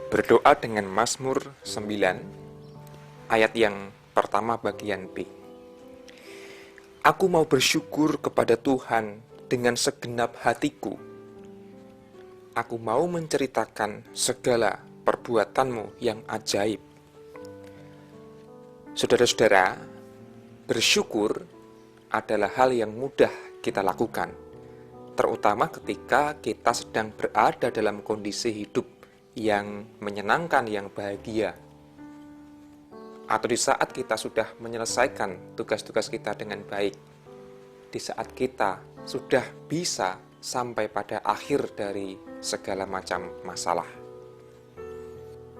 Berdoa dengan Mazmur 9, ayat yang pertama bagian B. Aku mau bersyukur kepada Tuhan dengan segenap hatiku. Aku mau menceritakan segala perbuatanmu yang ajaib. Saudara-saudara, bersyukur adalah hal yang mudah kita lakukan, terutama ketika kita sedang berada dalam kondisi hidup yang menyenangkan, yang bahagia, atau di saat kita sudah menyelesaikan tugas-tugas kita dengan baik, di saat kita sudah bisa sampai pada akhir dari segala macam masalah.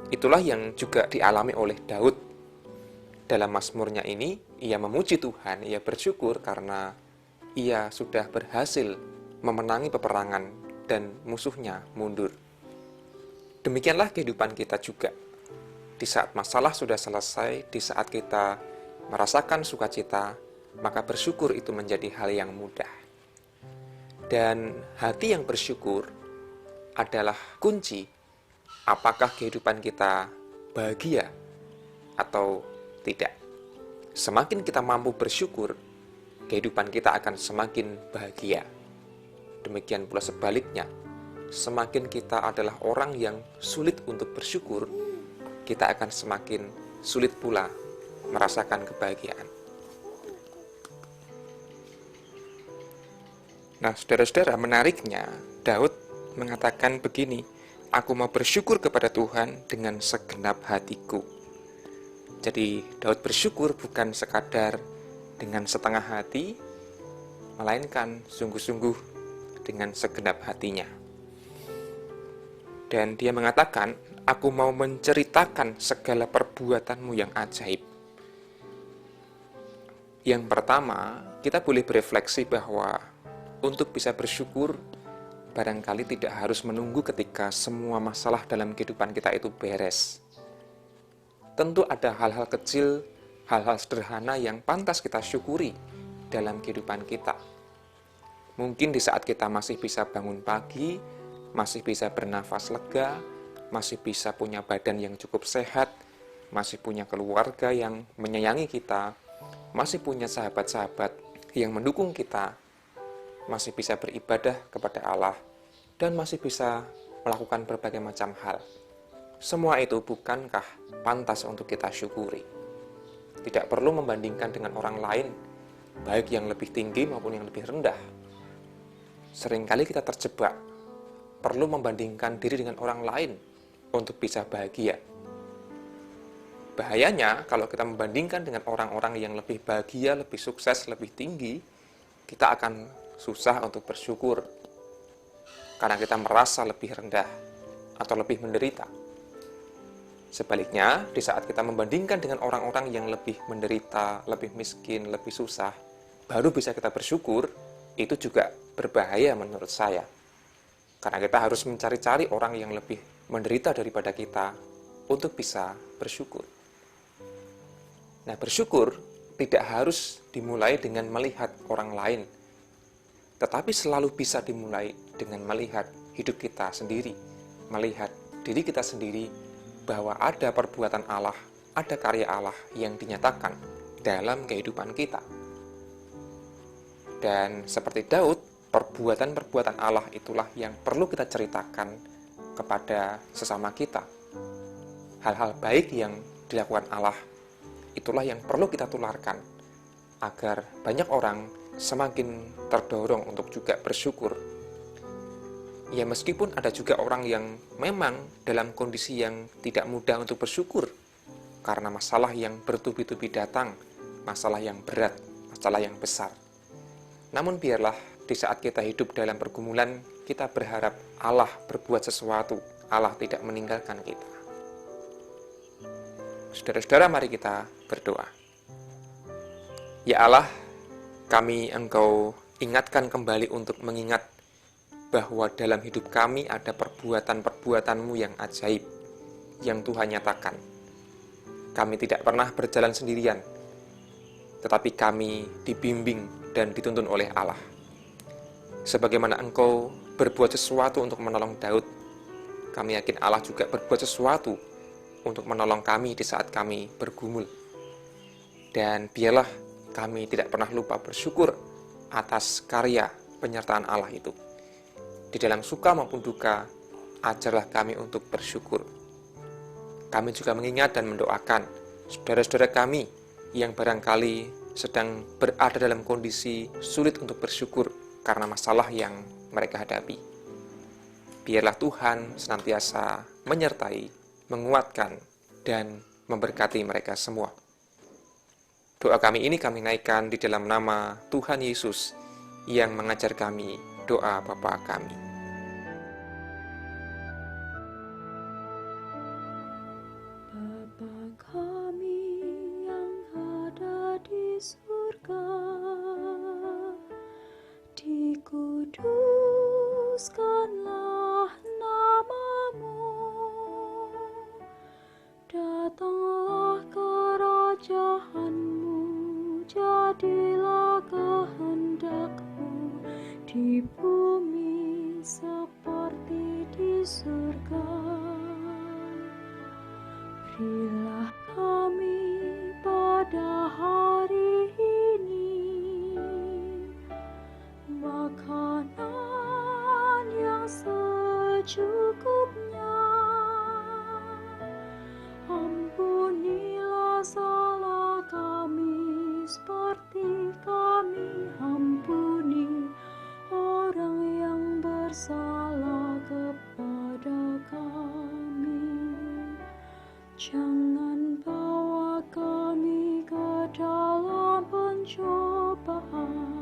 Itulah yang juga dialami oleh Daud. Dalam mazmurnya ini, ia memuji Tuhan, ia bersyukur karena ia sudah berhasil memenangi peperangan dan musuhnya mundur. Demikianlah kehidupan kita juga. Di saat masalah sudah selesai, di saat kita merasakan sukacita, maka bersyukur itu menjadi hal yang mudah. Dan hati yang bersyukur adalah kunci apakah kehidupan kita bahagia atau tidak. Semakin kita mampu bersyukur, kehidupan kita akan semakin bahagia. Demikian pula sebaliknya, semakin kita adalah orang yang sulit untuk bersyukur, kita akan semakin sulit pula merasakan kebahagiaan. Nah, saudara-saudara, menariknya, Daud mengatakan begini, aku mau bersyukur kepada Tuhan dengan segenap hatiku. Jadi, Daud bersyukur bukan sekadar dengan setengah hati, melainkan sungguh-sungguh dengan segenap hatinya. Dan dia mengatakan, aku mau menceritakan segala perbuatanmu yang ajaib. Yang pertama, kita boleh berefleksi bahwa untuk bisa bersyukur, barangkali tidak harus menunggu ketika semua masalah dalam kehidupan kita itu beres. Tentu ada hal-hal kecil, hal-hal sederhana yang pantas kita syukuri dalam kehidupan kita. Mungkin di saat kita masih bisa bangun pagi, masih bisa bernafas lega, masih bisa punya badan yang cukup sehat, masih punya keluarga yang menyayangi kita, masih punya sahabat-sahabat yang mendukung kita, masih bisa beribadah kepada Allah, dan masih bisa melakukan berbagai macam hal. Semua itu bukankah pantas untuk kita syukuri? Tidak perlu membandingkan dengan orang lain, baik yang lebih tinggi maupun yang lebih rendah. Seringkali kita terjebak, perlu membandingkan diri dengan orang lain untuk bisa bahagia. Bahayanya kalau kita membandingkan dengan orang-orang yang lebih bahagia, lebih sukses, lebih tinggi, kita akan susah untuk bersyukur karena kita merasa lebih rendah atau lebih menderita. Sebaliknya, di saat kita membandingkan dengan orang-orang yang lebih menderita, lebih miskin, lebih susah, baru bisa kita bersyukur, itu juga berbahaya menurut saya. Karena kita harus mencari-cari orang yang lebih menderita daripada kita untuk bisa bersyukur. Nah, bersyukur tidak harus dimulai dengan melihat orang lain, tetapi selalu bisa dimulai dengan melihat hidup kita sendiri, melihat diri kita sendiri bahwa ada perbuatan Allah, ada karya Allah yang dinyatakan dalam kehidupan kita. Dan seperti Daud, perbuatan-perbuatan Allah itulah yang perlu kita ceritakan kepada sesama kita. Hal-hal baik yang dilakukan Allah, itulah yang perlu kita tularkan, agar banyak orang semakin terdorong untuk juga bersyukur. Ya, meskipun ada juga orang yang memang dalam kondisi yang tidak mudah untuk bersyukur, karena masalah yang bertubi-tubi datang, masalah yang berat, masalah yang besar. Namun biarlah di saat kita hidup dalam pergumulan, kita berharap Allah berbuat sesuatu, Allah tidak meninggalkan kita. Saudara-saudara, mari kita berdoa. Ya Allah, kami Engkau ingatkan kembali untuk mengingat bahwa dalam hidup kami ada perbuatan-perbuatan-Mu yang ajaib, yang Tuhan nyatakan. Kami tidak pernah berjalan sendirian, tetapi kami dibimbing dan dituntun oleh Allah. Sebagaimana Engkau berbuat sesuatu untuk menolong Daud, kami yakin Allah juga berbuat sesuatu untuk menolong kami di saat kami bergumul. Dan biarlah kami tidak pernah lupa bersyukur atas karya penyertaan Allah itu. Di dalam suka maupun duka, ajarlah kami untuk bersyukur. Kami juga mengingat dan mendoakan saudara-saudara kami yang barangkali sedang berada dalam kondisi sulit untuk bersyukur karena masalah yang mereka hadapi. Biarlah Tuhan senantiasa menyertai, menguatkan, dan memberkati mereka semua. Doa kami ini kami naikkan di dalam nama Tuhan Yesus yang mengajar kami doa Bapa kami. Bapa kami yang ada di surga, dikuduskanlah namamu, datanglah kerajaanmu, jadilah kehendakmu di bumi seperti di surga. Berilah kami pada hari ini makanan yang secukupnya. Ampunilah salah kami seperti kami ampuni orang yang bersalah kepada kami. Jangan bawa kami ke dalam pencobaan,